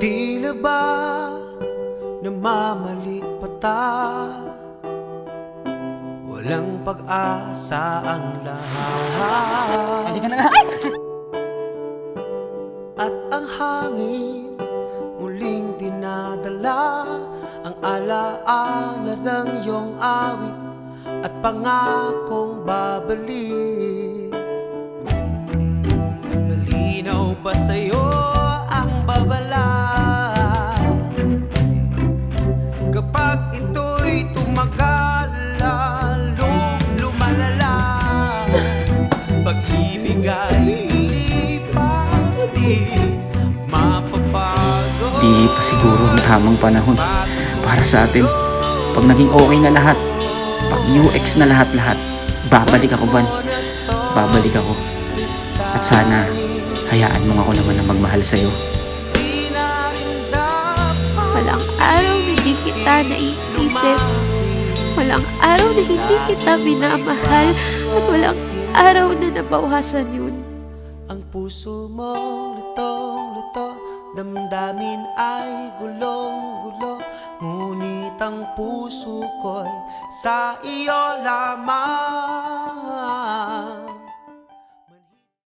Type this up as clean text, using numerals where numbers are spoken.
Tila ba namamalik pa tayo? Walang pag-asa ang lahat. Hindi ka na nga. At ang hangin muling dinadala ang alaala ng iyong awit at pangakong babalik. Malinaw ba sa'yo ang babala kapag ito'y tumagal, lalong lumalala? Pag-ibig ay lipas, di mapapago. Di pa siguro ang tamang panahon para sa atin. Pag naging okay na lahat, pag UX na lahat-lahat, babalik ako, Van. Babalik ako. At sana, hayaan mo ako naman na magmahal sa'yo. Walang araw na hindi kita naiisip. Walang araw na hindi kita minamahal. At walang araw na nabawasan yun. Ang puso mong lutong-luto, damdamin ay gulong-gulo, ngunit ang puso ko'y sa iyo lamang.